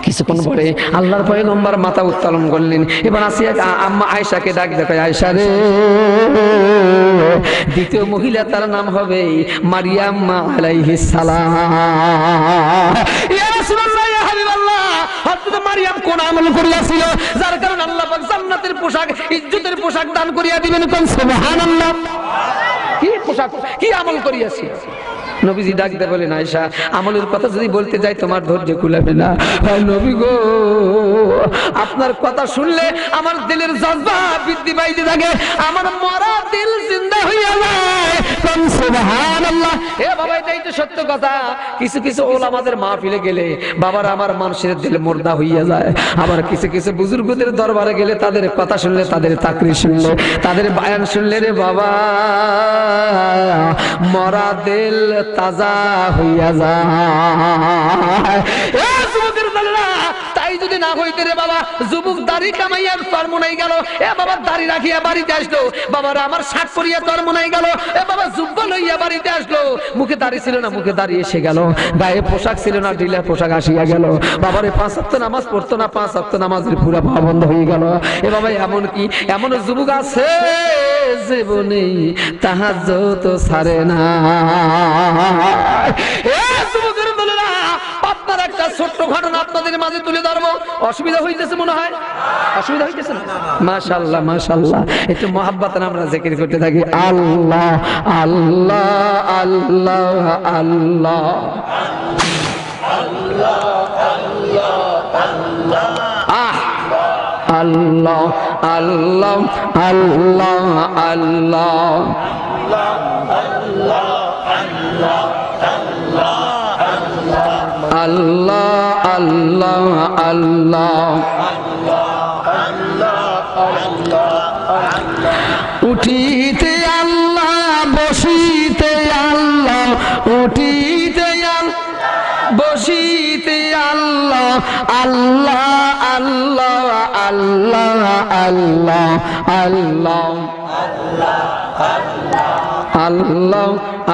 কিছুক্ষণ পরে আল্লাহর পয়গম্বর মাথা উত্তোলন করলেন। এবার আসিয়া আম্মা আয়েশাকে ডাক দেখায়, আয়েশা রে, দ্বিতীয় মহিলা তার নাম হবে মারিয়াম আলাইহিস সালাম। ইয়া রাসূলুল্লাহ ইয়া হাবিবাল্লাহ, হযরত মারিয়াম কোন আমল করিয়াছিল যার কারণে আল্লাহ পাক জান্নাতের পোশাক, ইজ্জতের পোশাক দান করিয়া দিবেন? কোন সুবহানাল্লাহ। কি পোশাক, কি আমল করিয়াছি? নবীজি ডাকতে বলেন আয়েশা, আমলের কথা যদি বলতে যাই তোমার ধৈর্য কুলাবে না। নবী গো, আপনার কথা শুনলে আমার দিলের জজবা বৃদ্ধি পাইতে থাকে, আমার মরা দিল জিন্দা হইয়া যায়। সুবহানাল্লাহ। এ বাবা, এটাই তো সত্য কথা। কিছু কিছু ওলামাদের মাহফিলে গেলে বাবার আমার মানুষের দিল মুর্দা হইয়া যায়, আবার কিছু কিছু বুজুর্গদের দরবারে গেলে তাদের কথা শুনলে, তাদের তাকরীর শুনলে, তাদের বয়ান শুনলে রে বাবা মরা দিল তাজা হইয়া যায়। এ যুবকের দলেরা, তাই যদি না হইতে রে বাবা, যুবক দাড়ি কামাইয়া কর্ম নাই গেল, এ বাবা দাড়ি রাখিয়া বাড়িতে আসলো, বাবার আমার শাক করিয়া কর্ম নাই গেল, এ বাবা যুব্ব লইয়া বাড়িতে আসলো, মুখে দাড়ি ছিল না, মুখে দাড়ি এসে গেল, গায়ে পোশাক ছিল না, ঢিলা পোশাক আসিয়া গেল, বাবারে 5 ওয়াক্ত নামাজ পড়তো না, 5 ওয়াক্ত নামাজের পুরা বন্ধ হয়ে গেল। এ বাবা এমন কি এমন যুবক আছে জীবনে তাহাজ্জুদ ছাড়ে না। এ যুবকের দলেরা, আপনার একটা ছোট্ট ঘটনা আপনাদের মাঝে তুলে ধরবো। অসুবিধা হইতেছে মনে হয়? অসুবিধা হইতেছে না? মাশাআল্লাহ মাশাআল্লাহ। একটু মহব্বতে আমরা জিকির করতে থাকি, আল্লাহ আল্লাহ আল্লাহ আল্লাহ আল্লাহ আল্লাহ আল্লাহ আল্লাহ আল্লাহ আল্লাহ আল্লাহ। উঠিতে আল্লাহ, বসিতে আল্লাহ, উঠিতে বসিতে আল্লাহ, আল্লাহ আল্লাহ আল্লাহ আল্লাহ আল্লাহ আল্লাহ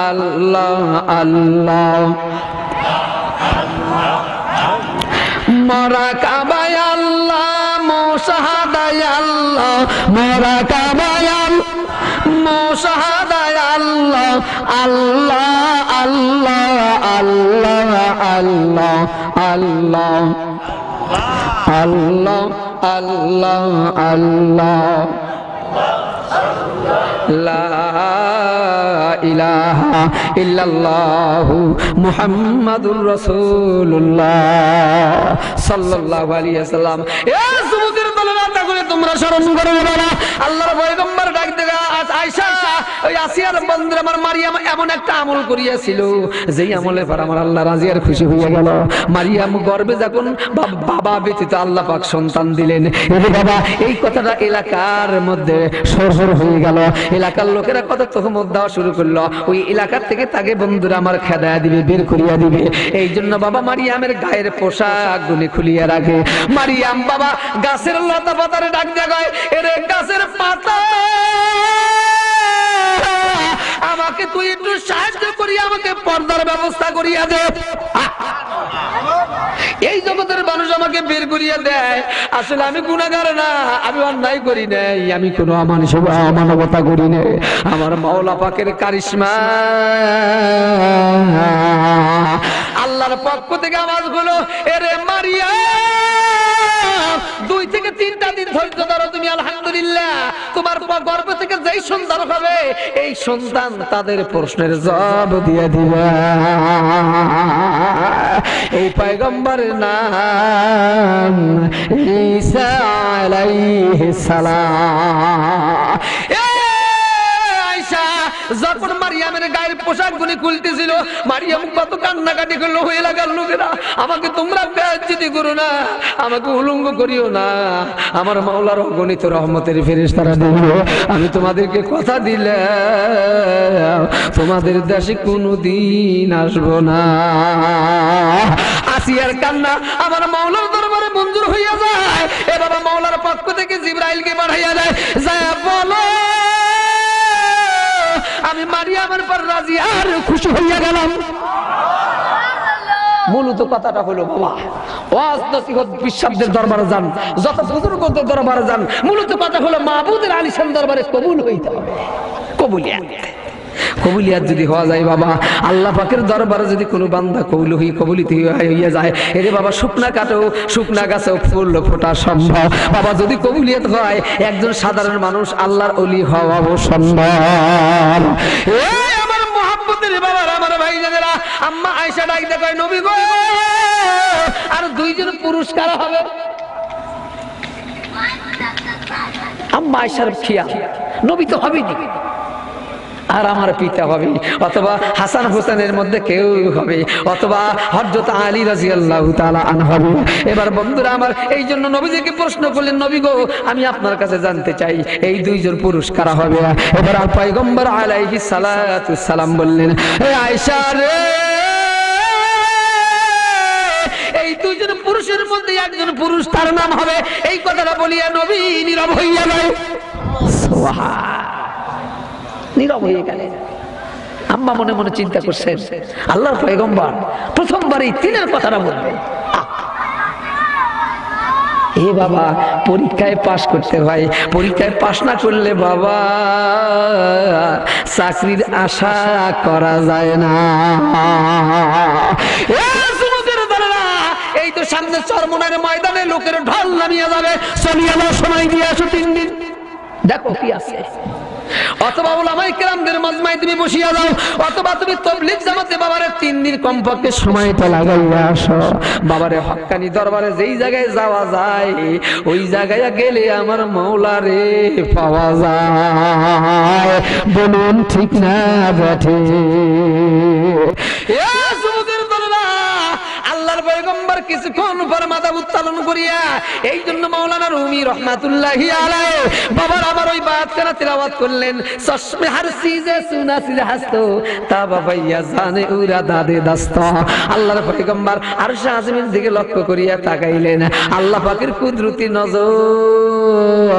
আল্লাহ আল্লাহ। মরা কাবায় আল্লাহ, মুশাহাদায় আল্লাহ, মরা কাবায় মুশাহাদায় আল্লাহ, আল্লাহ আল্লাহ আল্লাহ আল্লাহ আল্লাহ আল্লাহ আল্লাহ আল্লাহ। লা ইলাহা ইল্লাল্লাহু মুহাম্মাদুর রাসূলুল্লাহ সাল্লাল্লাহু আলাইহি ওয়াসাল্লাম। এ যুবকের দলেরা, তাহলে তোমরা স্মরণ করো বাবা, আল্লাহর পয়গম্বর ডাক দেয়া আয়েশা, ওই আসিয়ার বন্ধু আমার মারিয়াম এমন একটা আমল করিয়াছিল, যেই আমলের পর আমার আল্লাহ রাজি আর খুশি হইয়া গেল। মারিয়াম গর্ভে যখন বাবা ব্যতীত আল্লাহ পাক সন্তান দিলেন, বাবা এই কথাটা এলাকার মধ্যে সরসর হয়ে গেল। এলাকার লোকেরা কত তহমত দেওয়া শুরু করলো, ওই এলাকার থেকে তাকে বন্ধুরা আমার খেদায়া দিবে, বের করিয়া দিবে। এই জন্য বাবা মারিয়ামের গায়ের পোশাক গুলি খুলিয়া রাখে। মারিয়াম বাবা গাছের লতা পাতারে ডাক জাগায়, এরে গাছের পাতা, আমাকে তুই একটু সাহায্য করিয়া আমাকে পর্দার ব্যবস্থা করিয়া দে। এই জগতের মানুষ আমাকে বের করিয়া দেয়, আসলে আমি গুনাহগার না, আমি অন্যায় করি নাই, আমি কোনো অমানবতা করি নাই। আমার মাওলা পাকের কারিশমা, আল্লাহর পক্ষ থেকে আওয়াজ হলো, এরে মারিয়া 2 থেকে 3টা দিন ধৈর্য ধরো তুমি, আলহামদুলিল্লাহ তোমার গর্ভ থেকে যেই সন্তান হবে এই সন্তান তাদের প্রশ্নের জবাব দিয়ে দিবে। এই পয়গম্বরের নাম ঈসা আলাইহিস সালাম। যখন মারিয়ামের গায়ের পোশাক গুলি খুলতেছিল, মারিয়াম কত কান্নাকাটি করলো, এলাকার লোকেরা আমাকে তোমরা বেইজ্জতি করো না, আমাকে উলঙ্গ করিও না, আমার মাওলার অগণিত রহমতের ফেরেশতারা দেখবে, আমি তোমাদেরকে কথা দিলাম তোমাদের দেশে কোনোদিন আসবো না। আসিয়ার কান্না আমার মাওলার দরবারে মঞ্জুর হইয়া যায়। এ বাবা মাওলার পক্ষ থেকে জিবরাইলকে পাঠাইয়া দেয়, যায় বলো আমি মারিয়ামের পর রাজি আর খুশি হইয়া গেলাম। মূলত কথাটা হলো বাবা, ওয়াজ নসিহত বিশ্বাসদের দরবারে যান, যত বুজুর্গদের দরবারে যান, মূলত কথা হলো মাবুদের আলিশান দরবারে কবুল হইতে হবে। কবুলিয়াত যদি হওয়া যায় বাবা, আল্লাহ পাকের দরবারে যদি কোনো বান্দা কবুলিত হইয়া যায়, এরে বাবা শুকনা কাটেও শুকনা গাছেও ফুল ফোটা সম্ভব। বাবা যদি কবুলিয়াত হয়, একজন সাধারণ মানুষ আল্লাহর ওলি হওয়াও সম্ভব। আমার মুহাব্বতের বাবা, আমার ভাইজানেরা, আম্মা আয়েশা ডাক দেয়, কয় নবী গো আর 2 জন পুরুষ কারা হবে? আম্মা আয়েশার খেয়াল, নবী তো হবেনি, আর আমার পিতা হবে, অথবা হাসান হোসেনের মধ্যে কেউ হবে, অথবা হযরত আলী রাদিয়াল্লাহু তাআলা আনহু হবে। এবার বন্ধুরা আমার, এই জন্য নবীজিকে প্রশ্ন করলেন, নবী গো আমি আপনার কাছে জানতে চাই এই 2 জন পুরুষ কারা হবে? এবার পয়গম্বর আলাইহিস সালাতু সালাম বললেন, হে আয়েশা রে, এই 2 জন পুরুষের মধ্যে একজন পুরুষ, তার নাম হবে, এই কথাটা বলিয়া নবী নীরব হইয়া যায়। সুবহান, নীরব হয়ে গেলেন। আম্মা মনে মনে চিন্তা করছেন, আল্লাহর পয়গম্বর প্রথমবার এই 3 কথাটা বলবে। এ বাবা, পরীক্ষায় পাশ করতে হয়, পরীক্ষায় পাশ না করলে বাবা চাকরির আশা করা যায় না। এই তো সামনে চরমনার ময়দানে লোকের ঢল নামিয়ে যাবে, চলিয়ে যাওয়ার সময় দিয়ে আসো 3 দিন, দেখো কি আছে। অথবা উলামায়ে কেরামদের মাজমায় তুমি বসিয়া যাও, অথবা তুমি তাবলীগ জামাতে বাবারে 3 দিন কমপক্ষে সময়টা লাগাইয়া আসো। বাবারে হক্কানি দরবারে যেই জায়গায় যাওয়া যায়, ওই জায়গায় গেলে আমার মাওলারে পাওয়া যায়। বলুন ঠিক না বেঠে? এ যুবকের দলরা, আল্লাহর পয়গম্বর কিছুক্ষণ পর মাথা উত্তোলন করিয়া, এই জন্য মাওলানা রুমি রহমাতুল্লাহি আলাইহি বাবার আমার ওই বায়াতখানা তিলাওয়াত করলেন, চশমে হর চিজে সুনা চিজে হাসতো তা বাবাইয়া জানে উরা দাদে দাস্ত। আল্লাহর পয়গম্বর আরশে আজিমের দিকে লক্ষ্য করিয়া তাকাইলেন, আল্লাহ পাকের কুদরতি নজর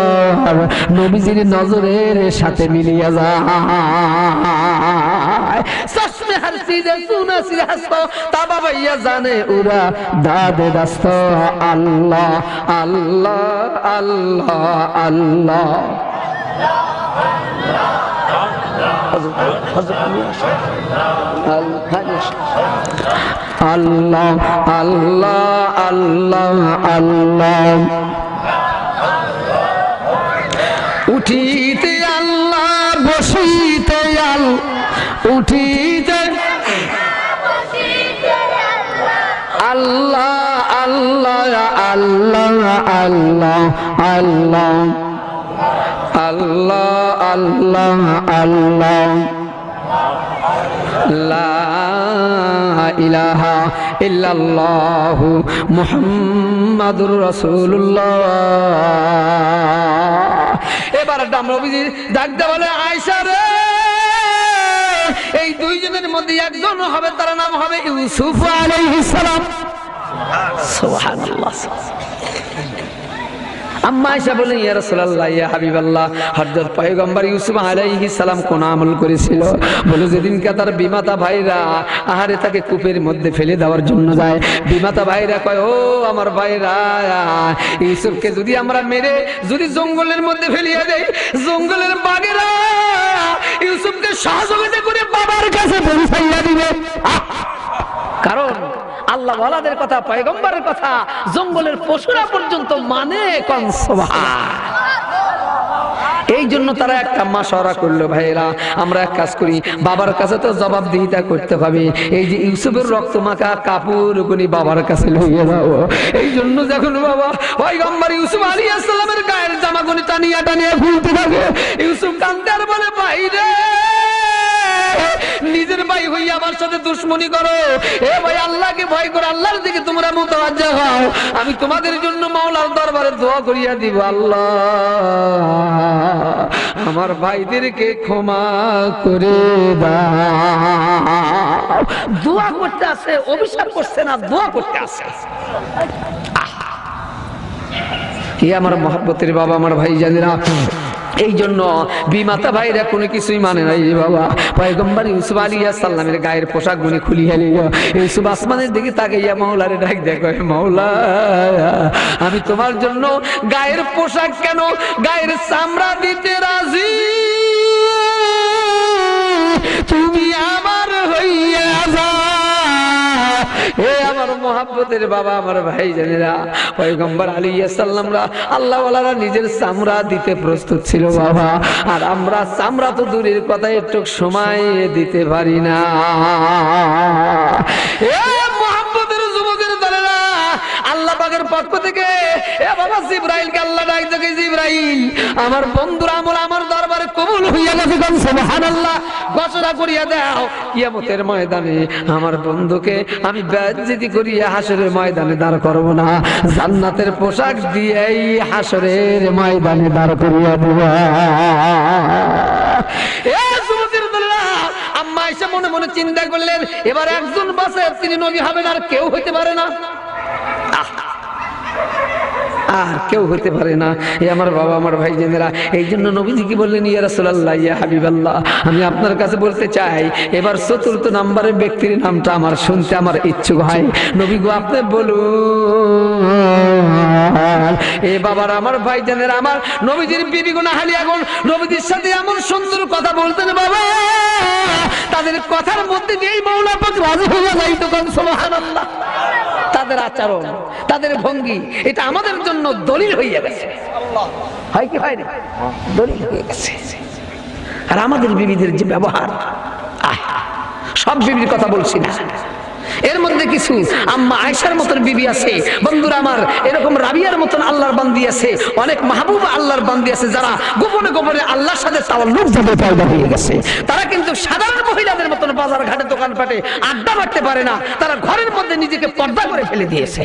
নবীজির নজরের সাথে মিলিয়া যায়। চশমে হর চিজে সুনা চিজে হাসতো তা বাবাইয়া জানে উরা দাদে দাস্ত। আল্লাহ আল্লাহ আল্লাহ আল্লাহ আল্লাহ আল্লাহ আল্লাহ আল্লাহ, উঠিতে আল্লাহ বসিতে আল্লাহ, উঠিতে আল্লাহ আল্লাহ আল্লাহ আল্লাহ আল্লাহ আল্লাহ আল্লাহ আল্লাহ, লা ইলাহা ইল্লাল্লাহু মুহাম্মাদুর রাসূলুল্লাহ। এবার নবীজি ডাকতে বলে, আয়েশা রে, এই 2 জনের মধ্যে একজন হবে, তার নাম হবে ইউসুফ আলাইহিস সালাম। সুবহানাল্লাহ। আম্মা আয়েশা বলেন, ইয়া রাসূলুল্লাহ, ইয়া হাবিবাল্লাহ, হযরত পয়গম্বর ইউসুফ আলাইহিস সালাম কোন আমল করেছিল? বলে যেদিনকে তার বিমাতা ভাইরা আহারে তাকে কূপের মধ্যে ফেলে দেওয়ার জন্য যায়, বিমাতা ভাইরা কয়, ও আমার ভাইরা, ইউসুফকে যদি আমরা মেরে যদি জঙ্গলের মধ্যে ফেলিয়ে দেই, জঙ্গলের বাঘেরা ইউসুফকে সহযোগিতা করে বাবার কাছে পৌঁছাইয়া দিবে। কারণ আল্লাহ ওয়ালাদের কথা, পয়গম্বরের কথা জঙ্গলের পশুরা পর্যন্ত মানে। কোন সুবহান। এই জন্য তারা একটা মাশওয়ারা করলো, ভাইরা আমরা এক কাজ করি, বাবার কাছে তো জবাবদিহিতা করতে হবে। এই যে ইউসুফের রক্ত মাখা কাপড় গুনি বাবার কাছে লইয়ে যাও। এই জন্য যখন বাবা পয়গম্বর ইউসুফ আলাইহিস সালামের গায়ের জামা গুনি টানিয়া টানিয়া খুলতে থাকে, ইউসুফ কাঁদতে আর বলে, ভাই রে, নিজের ভাই হইয়া আমার সাথে দুশ্মনী করো? এ ভাই, আল্লাহকে ভয় করো, আল্লাহর দিকে তোমরা মুতাওয়াজ্জা হও। আমি তোমাদের জন্য মাওলার দরবারে দোয়া করিয়া দিব, আল্লাহ আমার ভাইদেরকে ক্ষমা করে দাও। দোয়া করতে আছে, অভিশাপ করছে না, দোয়া করতে আছে। আমার মহব্বতের বাবা, আমার ভাই জানেরা, এই জন্য বিমাতা ভাইরা কোনো কিছুই মানে নাই বাবা। পয়গম্বর ইউসুফ আলাইহিস সালামের গায়ের পোশাক গুনি খুলিয়া নিল। ইউসুফ আসমানের দিকে তাকাইয়া মাওলারে ডাক দেখো, মাওলা আমি তোমার জন্য গায়ের পোশাক কেন, গায়ের চামড়া দিতে রাজি, তুমি আমার হইয়া যা। এ আমার মহব্বতের বাবা, আমার ভাই জানেরা, পয়গম্বর আলাইহিস সালামরা আল্লাহ ওয়ালারা নিজের চামড়া দিতে প্রস্তুত ছিল বাবা। আর আমরা চামড়া তো দূরের কথা, একটু সময় দিতে পারি না। এ মহব্বতের যুবকের দলেরা, আল্লাহ পাকের পক্ষ থেকে এ বাবা জিবরাইলকে আল্লাহ ডাক দেখে, জিবরাইল আমার বন্ধুর আমল আমার দরবারে কবুল হইয়া গেছে, কোন সুবহানাল্লাহ। ঘোষণা করিয়া দাও, কিয়ামতের ময়দানে আমার বন্ধুকে আমি বেইজ্জতি করিয়া হাসরের ময়দানে দাঁড় করব না, জান্নাতের পোশাক দিয়েই হাসরের ময়দানে দাঁড় করিয়া দেব। এ যুবকের দলেরা, আম্মা আয়েশা মনে মনে চিন্তা করলেন, এবার একজন বাসে তিনি নবী হবেন, আর কেউ হইতে পারে না, আর কেউ হইতে পারে না। এ আমার বাবা, আমার ভাই জেনেরা, এই জন্য নবীজি কি বললেন, ইয়া রাসূলুল্লাহ, ইয়া হাবিবাল্লাহ, আমি আপনার কাছে বলতে চাই, এবার চতুর্থ নম্বরের ব্যক্তির নামটা আমার শুনতে আমার ইচ্ছুক হয়। নবী গো, আপনি বলুন। এ বাবার, আমার ভাই জেনেরা, আমার নবীজির বিবি গুণ হালিয়া গুণ নবীজির সাথে এমন সুন্দর কথা বলতেন বাবা, তাদের কথার মধ্যে দিয়েই মাওলা পাক রাজি হয়ে যাইতো, কোন সুবহানাল্লাহ। তাদের আচরণ, তাদের ভঙ্গি, এটা আমাদের জন্য দলিল হয়ে গেছে। হয় কি হয় না? দলিল হয়ে গেছে। আর আমাদের বিবিদের যে ব্যবহার, সব বিবির কথা বলছি না, এর মধ্যে কিছু আম্মা আয়েশার মতন বিবি আছে বন্ধুরা আমার, এরকম রাবিয়ার মতন আল্লাহর বান্দি আছে, অনেক মাহবুব আল্লাহর বান্দি আছে, যারা গোপনে গোপনে আল্লাহর সাথে তাওয়াল্লুক যাদের পয়দা হয়ে গেছে। তারা কিন্তু সাধারণ মহিলাদের মতন বাজার ঘাটে দোকানপাটে আড্ডা মারতে পারে না, তারা ঘরের মধ্যে নিজেকে পর্দা করে ফেলে দিয়েছে।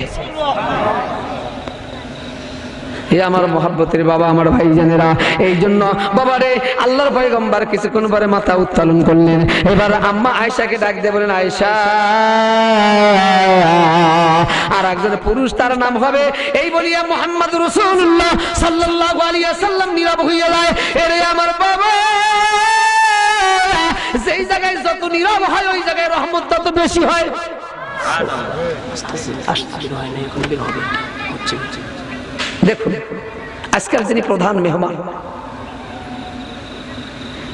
হে আমার মহব্বতের বাবা, আমার ভাই জানেরা, এই জন্য বাবারে আল্লাহর পয়গম্বর কিছুক্ষণ পরে মাথা উত্তোলন করলেন। এবার আম্মা আয়েশাকে ডাক দিয়ে বলেন, আয়েশা, আর একজন পুরুষ, তার নাম হবে এই বলিয়া মুহাম্মদ রাসূলুল্লাহ সাল্লাল্লাহু আলাইহি ওয়াসাল্লাম নীরব হইয়া যায়। এরে আমার বাবা, যেই জায়গায় যত নীরব হয় ওই জায়গায় রহমত তত বেশি হয়। দেখুন, আজকাল যিনি প্রধান মেহমান,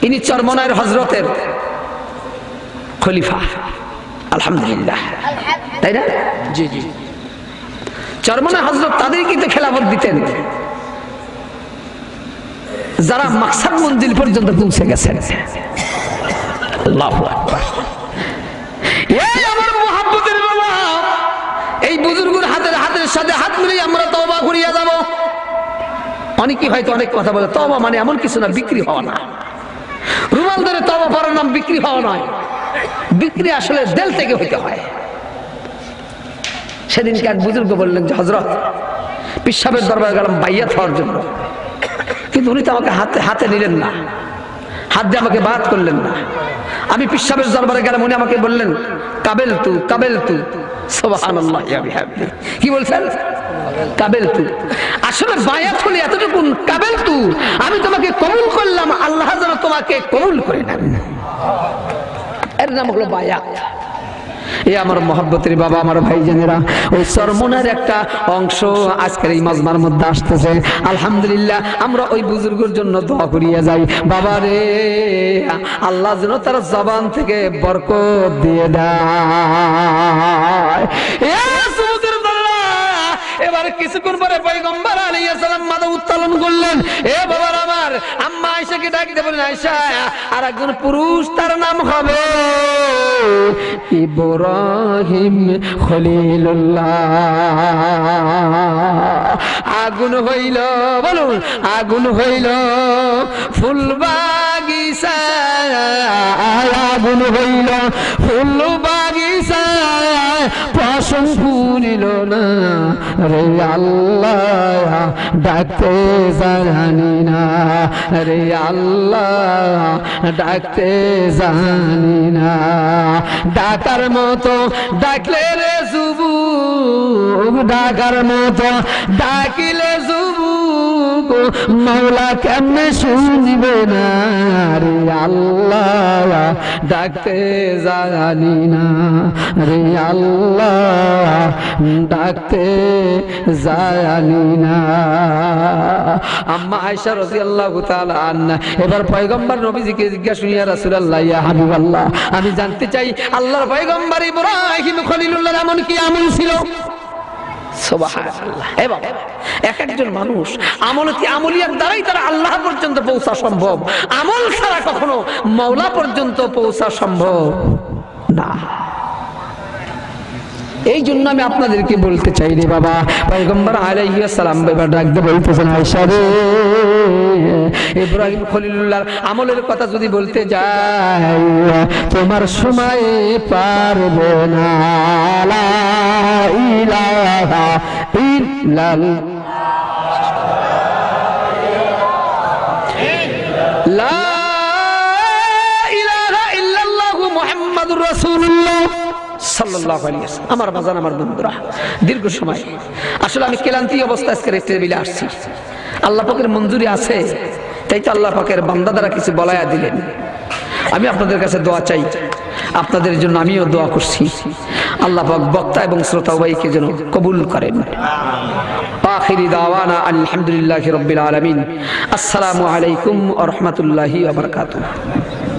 ইনি চরমনায়ের হযরতের খলিফা, আলহামদুলিল্লাহ, তাই না? জি জি, চরমনায় হযরত তাদেরই কিন্তু খেলাফত দিতেন যারা মাকসাদ মঞ্জিল পর্যন্ত পৌঁছে গেছেন। আল্লাহু আকবার। এই আমার মুহাব্বতের বাবা, এই বুজুর্গের হাতের সাথে হাত মিলিয়ে আমরা তওবা করিয়া যাব। অনেকেই হয়তো অনেক কথা বলে, তওবা মানে এমন কিছু না, বিক্রি হওয়া না। রুমাল ধরে তওবা করার নাম বিক্রি হওয়া নয়, বিক্রি আসলে দিল থেকে হইতে হয়। সেদিনকে এক বুজুর্গ বললেন যে, হযরত, পীর সাহেবের দরবারে গেলাম বাইয়াত হওয়ার জন্য, কিন্তু উনি তো আমাকে হাতে নিলেন না, হাত দিয়ে আমাকে বায়াত করলেন না। আমি পীর সাহেবের দরবারে গেলাম, উনি আমাকে বললেন কাবেলতু। সুবহানাল্লাহ, কি বলছেন? কাবেলতু। আসলে বায়াত হলে এতটুকু কাবেল তু, আমি তোমাকে কবুল করলাম, আল্লাহ যেন তোমাকে কবুল করে নেন, এর নাম হলো বায়াত। এ আমার মহব্বতের বাবা, আমার ভাইজানেরা, ওই সরমনের একটা অংশ আজকের এই মাজমার মধ্যে আসতেছে। আলহামদুলিল্লাহ, আমরা ওই বুজুর্গের জন্য দোয়া করিয়া যাই, বাবা রে আল্লাহ যেন তার জবান থেকে বরকত দিয়ে দেয়। এবার কিছুক্ষণ পরে পয়গম্বর আলাইহিস সালাম মাথা উত্তোলন করলেন। এ বাবার আমার, আম্মা আয়েশাকে ডাকতে বলেন, আয়েশা, আর একজন পুরুষ, তার নাম হবে ইব্রাহিম খলিলুল্লাহ। আগুন হইল, বলুন, আগুন হইল ফুল বাগিচা, আগুন হইল ফুল বাগিচা, পশম ফুরিল না রে আল্লাহ, ডাকতে জানি না রে আল্লাহ, ডাকতে জানি না। ডাকার মতো ডাকলে রে যুবক, ডাকার মতো ডাকিলে যুবক, মাওলা কেমনে শুনবে না রে আল্লাহ, ডাকতে জানি না রে আল্লাহ, ডাকতে জানি না। আম্মা আয়েশা রাদিয়াল্লাহু তাআলা আনহা এবার পয়গম্বর নবীজিকে জিজ্ঞাসা, ইয়া রাসূলুল্লাহ, ইয়া হাবিবাল্লাহ, আমি জানতে চাই আল্লাহর পয়গম্বর ইব্রাহিম খলিলুল্লাহর এমন কি আমল ছিল? সুবহানাল্লাহ। এবং এক একজন মানুষ আমলিয়ার দ্বারাই তারা আল্লাহ পর্যন্ত পৌঁছা সম্ভব, আমল ছাড়া কখনো মাওলা পর্যন্ত পৌঁছা সম্ভব না। এই জন্য আমি আপনাদেরকে বলতে চাই রে বাবা, পয়গম্বর আলাইহিস সালাম এবার ডাকতে বলতেছেন, আয়েশা রে, ইব্রাহিম খলিলুল্লাহর আমলের কথা যদি বলতে যাই তোমার সময় পারবে না। লা ইলাহা ইল্লাল্লাহ, লা ইলাহা ইল্লাল্লাহু মুহাম্মাদুর রাসূলুল্লাহ সাল্লাল্লাহু আলাইহি ওয়াসাল্লাম। আমার বাজান, আমার বন্ধুরা, দীর্ঘ সময় আসলে আমি ক্লান্তি অবস্থায় আজকে টেবিলে আসছি। আল্লাহ পাকের মঞ্জুরি আছে, তাই তো আল্লাহ পাকের বান্দা দ্বারা কিছু বলায়া দিলেন। আমি আপনাদের কাছে দোয়া চাই, আপনাদের জন্য আমিও দোয়া করছি। আল্লাহ পাক বক্তা এবং শ্রোতা উভয়কে যেন কবুল করেন। আখিরি দাওয়ানা আলহামদুলিল্লাহি রাব্বিল আলামিন। আসসালামু আলাইকুম ওয়া রাহমাতুল্লাহি ওয়া বারাকাতুহু।